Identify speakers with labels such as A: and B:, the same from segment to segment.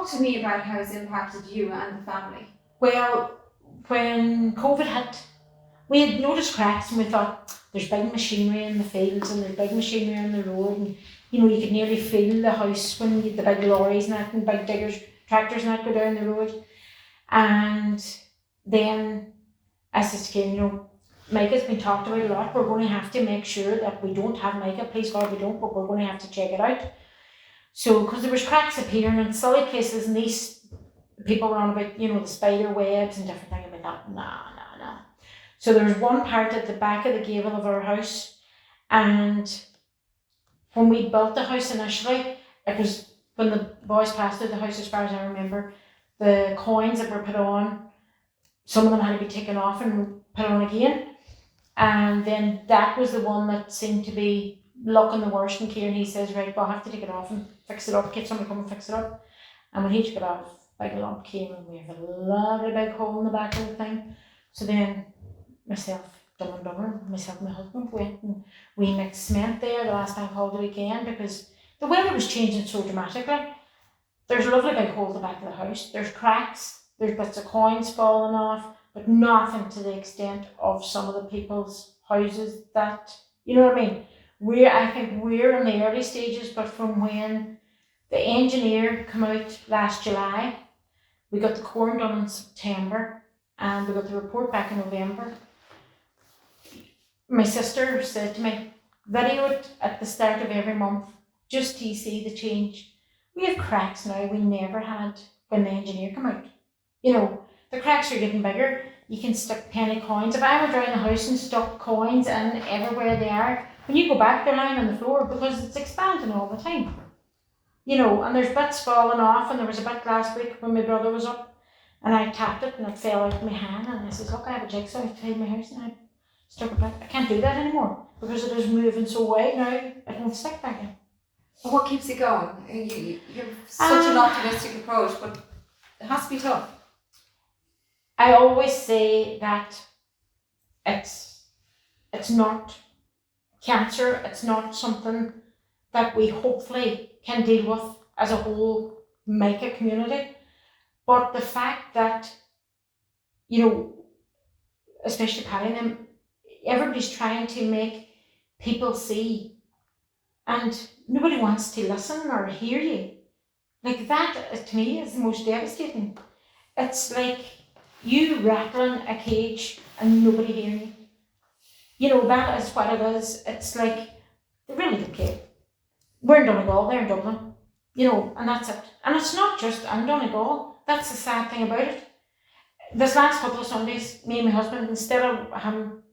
A: Talk to me about how it's impacted you and the family.
B: Well, when COVID hit, we had noticed cracks and we thought there's big machinery in the fields and there's big machinery on the road, and you could nearly feel the house when you had the big lorries and that and big diggers, tractors and that go down the road. And then I said to Karen, Micah's been talked about a lot. We're going to have to make sure that we don't have Micah. Please God we don't, but we're going to have to check it out. So, because there was cracks appearing in silly places, and these people were on about, the spider webs and different things about that. Nah. So there was one part at the back of the gable of our house, and when we built the house initially, it was when the boys passed through the house, as far as I remember, the coins that were put on, some of them had to be taken off and put on again. And then that was the one that seemed to be looking the worst, and Kieran, he says, right, we'll have to take it off and fix it up, get somebody to come and fix it up. And when he took it off, big lump came, and we have a lovely big hole in the back of the thing. So then myself and my husband went and we mixed cement there the last bank holiday weekend, because the weather was changing so dramatically. There's a lovely big hole at the back of the house, there's cracks, there's bits of coins falling off, but nothing to the extent of some of the people's houses that, you know what I mean? I think we're in the early stages, but from when the engineer came out last July, we got the corn done in September, and we got the report back in November. My sister said to me, video it at the start of every month, just to see the change. We have cracks now we never had when the engineer came out. The cracks are getting bigger. You can stick penny coins. If I went around the house and stuck coins in everywhere they are, when you go back, they're lying on the floor because it's expanding all the time. And there's bits falling off, and there was a bit last week when my brother was up, and I tapped it and it fell out of my hand, and I says, look, I have a jigsaw to hide my house, and I stuck it back. I can't do that anymore because it is moving so wide now, it won't stick back in.
A: Well, what keeps you going? You're such an optimistic approach, but it has to be tough.
B: I always say that it's not cancer, it's not something that we hopefully can deal with as a whole Micah community, but the fact that, especially Patty and them, everybody's trying to make people see, and nobody wants to listen or hear you. Like that, to me, is the most devastating. It's like you rattling a cage and nobody hearing you. That is what it is. It's like, they really don't care. We're in Donegal, they're in Dublin, and that's it. And it's not just in Donegal. That's the sad thing about it. This last couple of Sundays, me and my husband, instead of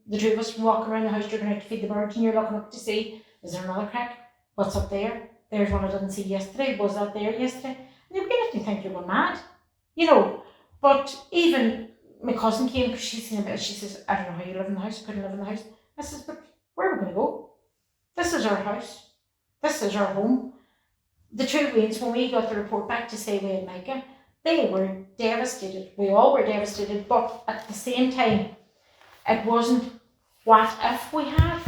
B: the two of us walking around the house, you're going out to feed the birds, and you're looking up to see, is there another crack? What's up there? There's one I didn't see yesterday. Was that there yesterday? And you're beginning to think you're going mad, But even my cousin came because she's seen a bit. She says, I don't know how you live in the house. I couldn't live in the house. I says, but where are we going to go? This is our house. This is our home. The two Waynes, when we got the report back to say we had Micah, they were devastated. We all were devastated, but at the same time, it wasn't what if we have.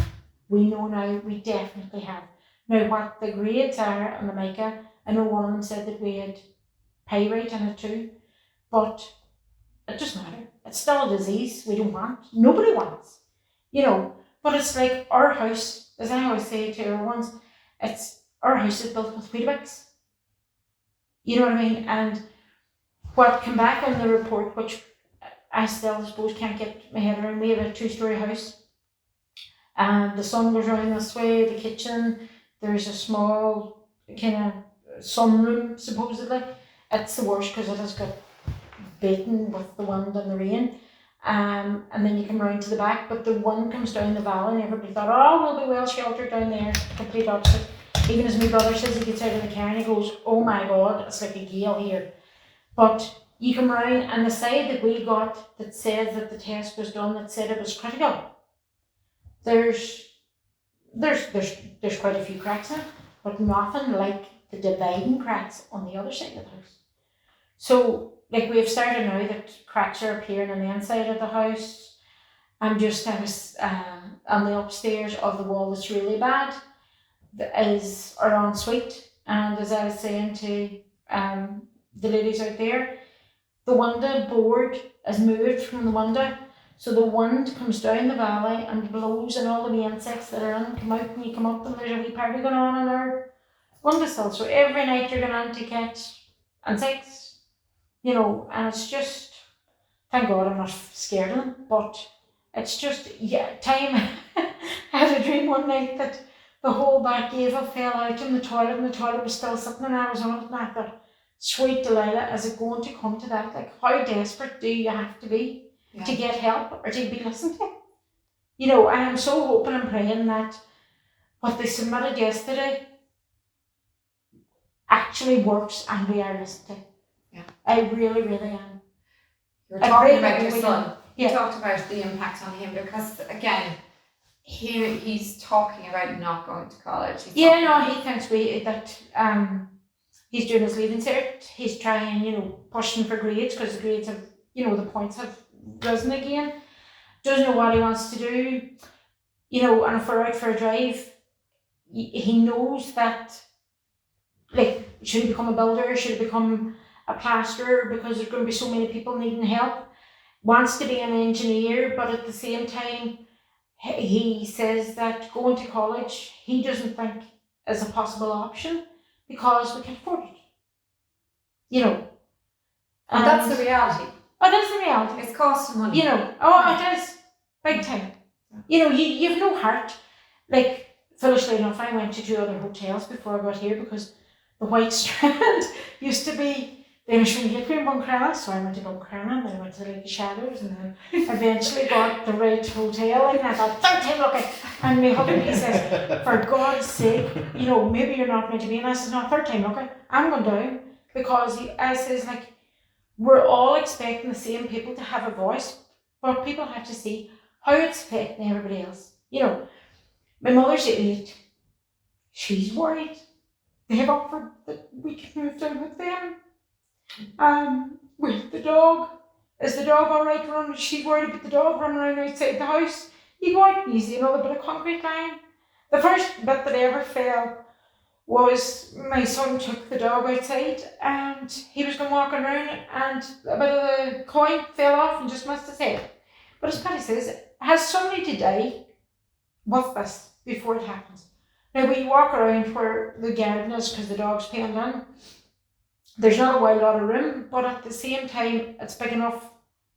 B: We know now we definitely have. Now, what the grades are on the Micah, I know one of them said that we had pyrite in it too, but it doesn't matter. It's still a disease we don't want. Nobody wants, But it's like our house, as I always say to everyone, our house is built with Weetabix. You know what I mean? And what came back on the report, which I still suppose can't get my head around, we have a 2-story house, and the sun goes around this way, the kitchen, there's a small kind of sunroom supposedly. It's the worst because it has got beaten with the wind and the rain. And then you come round to the back, but the wind comes down the valley, and everybody thought, we'll be well sheltered down there. Complete opposite. Even as my brother says, he gets out of the car and he goes, oh my God, it's like a gale here. But you come round, and the side that we got that says that the test was done, that said it was critical, there's quite a few cracks in it, but nothing like the dividing cracks on the other side of the house. So, like, we've started now that cracks are appearing on the inside of the house. I was on the upstairs of the wall that's really bad, is our ensuite. And as I was saying to the ladies out there, the window board is moved from the window, so the wind comes down the valley and blows, and all the wee insects that are in come out, and you come up and there's a wee party going on in our windowsill. So every night you're going to catch insects, you know, and it's just, thank God I'm not scared of them, but it's just, yeah, time. I had a dream one night that the whole back gable fell out in the toilet, and the toilet was still sitting, and I was on it, and I thought, sweet Delilah, is it going to come to that? Like, how desperate do you have to be to get help or to be listened to? You know, and I'm so hoping and praying that what they submitted yesterday actually works and we are listened to.
A: Yeah.
B: I really, really am.
A: You're talking about your
B: really
A: son. You
B: Yeah.
A: talked about the impact on him because, again, he's talking about not going to college. He
B: thinks that he's doing his leaving cert. He's trying, you know, pushing for grades because the grades have, you know, the points have risen again. Doesn't know what he wants to do, you know, and if we're out for a drive, he knows that, like, should he become a builder, should he become a plasterer, because there's going to be so many people needing help. Wants to be an engineer, but at the same time, he says that going to college, he doesn't think is a possible option because we can't afford it. You know.
A: And that's the reality.
B: Oh, that's the reality.
A: It's costing money.
B: You know, it is. Big time.
A: Yeah.
B: You know, you've no heart. Like, foolishly enough, I went to 2 other hotels before I got here because the White Strand used to be the Mission Gateway in Buncrana, so I went to Buncrana, and then I went to Lake of Shadows, and then eventually got the right hotel, and I thought, third time lucky. And my husband, he says, for God's sake, you know, maybe you're not meant to be. And I said, no, third time lucky. I'm going down because I says, like, we're all expecting the same people to have a voice, but people have to see how it's affecting everybody else. You know, my mother's 88. She's worried. They have offered that we can move down with them. With the dog. Is the dog alright running? She's worried about the dog running around outside the house. You go out and you see another bit of concrete line. The first bit that ever fell was my son took the dog outside and he was going walking around and a bit of the coin fell off and just missed his head. But as Patty says, has somebody to die with this before it happens? Now we walk around where the garden is because the dog's penned in. There's not a wild lot of room, but at the same time, it's big enough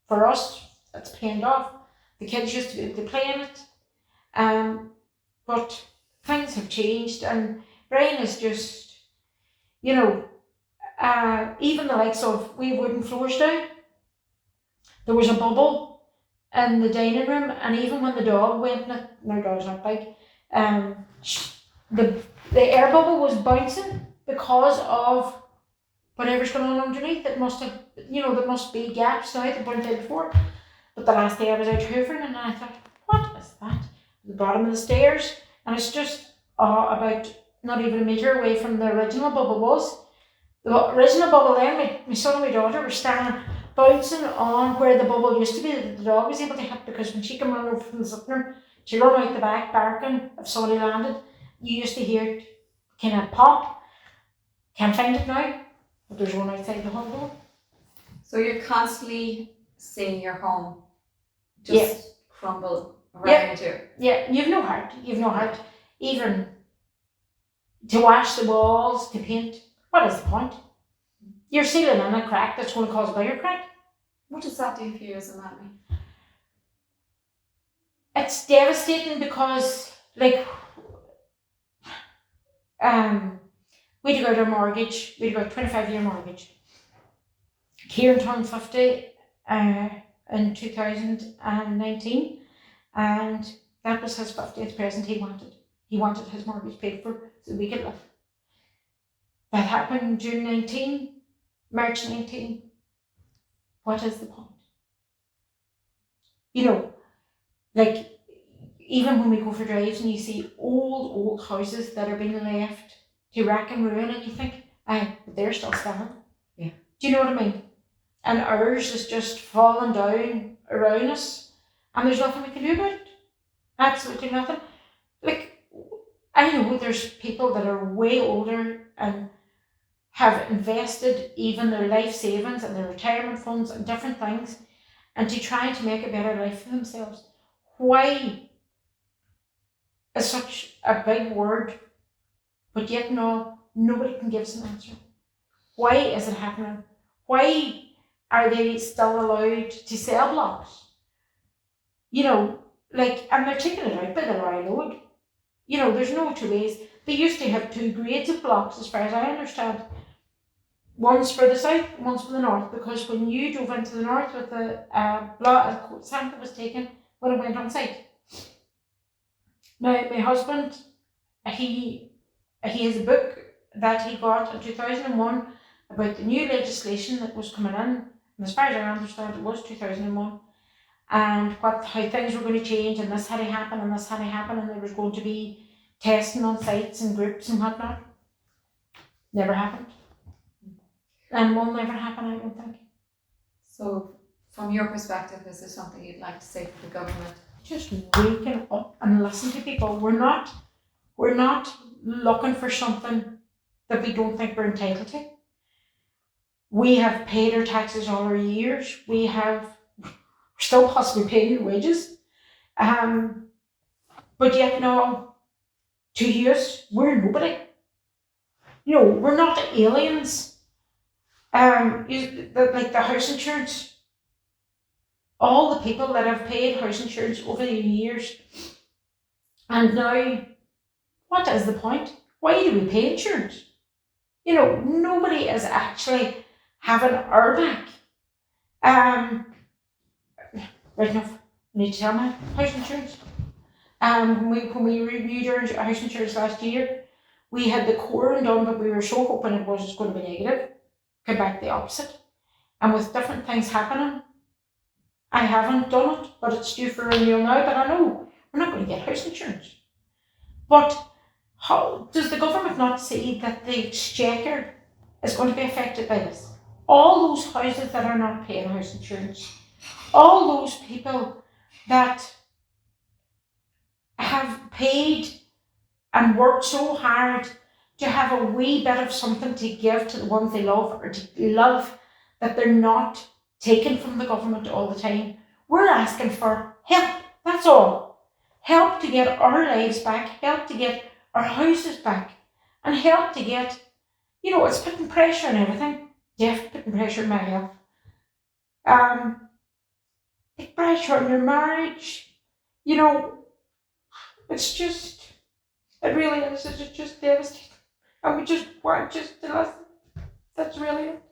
B: for us. It's penned off. The kids used to be able to play in it. But things have changed, and Brian is just, you know, even the likes of, we have wooden floors down. There was a bubble in the dining room, and even when the dog went in it, and our dog's not big, the air bubble was bouncing because of whatever's going on underneath. It must have, you know, there must be gaps now that weren't there before. But the last day I was out hoovering and I thought, what is that? The bottom of the stairs, and it's just about not even a metre away from the original bubble was. The original bubble then, my son and my daughter were standing bouncing on where the bubble used to be that the dog was able to hit, because when she came run over from the sitting room, she run out the back barking if somebody landed. You used to hear it kind of pop. Can't find it now, but there's one outside the hall door.
A: So you're constantly seeing your home just crumble around you.
B: Yeah, you've no heart. You've no heart. Even to wash the walls, to paint, what is the point? You're sealing in a crack that's going to cause a bigger crack.
A: What does that do for you as a mammy?
B: It's devastating because, like, we took out our mortgage. We took out a 25-year mortgage. Kieran turned 50 in 2019, and that was his 50th present he wanted. He wanted his mortgage paid for so we could live. That happened June 19, March 19. What is the point? You know, like, even when we go for drives and you see old houses that are being left to rack and ruin, and you think, aye, but they're still standing.
A: Yeah.
B: Do you know what I mean? And ours is just falling down around us, and there's nothing we can do about it. Absolutely nothing. Like, I know there's people that are way older and have invested even their life savings and their retirement funds and different things and to try to make a better life for themselves. Why is such a big word, but yet nobody can give us an answer? Why is it happening? Why are they still allowed to sell blocks? And they're taking it out by the lorry load. There's no two ways. They used to have two grades of blocks, as far as I understand. One's for the south, one's for the north, because when you drove into the north with the block, sample was taken when it went on site. Now, my husband, he has a book that he got in 2001 about the new legislation that was coming in, and as far as I understand, it was 2001, and how things were going to change, and this had to happen, and this had to happen, and there was going to be testing on sites and groups and whatnot. Never happened. And will never happen, I don't think.
A: So, from your perspective, is there something you'd like to say to the government?
B: Just waking up and listen to people. We're not looking for something that we don't think we're entitled to. We have paid our taxes all our years. We're still possibly paying your wages. But yet now, to us, we're nobody. We're not aliens. Like the house insurance, all the people that have paid house insurance over the years, and now, what is the point? Why do we pay insurance? Nobody is actually having our back. Right enough, I need to tell my house insurance. When we renewed our house insurance last year, we had the core done, but we were so hoping it was going to be negative. Came back the opposite. And with different things happening, I haven't done it, but it's due for renewal now. But I know we're not going to get house insurance. But how does the government not see that the exchequer is going to be affected by this? All those houses that are not paying house insurance, all those people that have paid and worked so hard to have a wee bit of something to give to the ones they love, or to love that they're not taken from the government all the time. We're asking for help, that's all. Help to get our lives back, help to get our houses back, and help to get, it's putting pressure on everything. Definitely putting pressure on my health. Put pressure on your marriage. It's just, it really is, it's just devastating. And we just want just to listen. That's really it.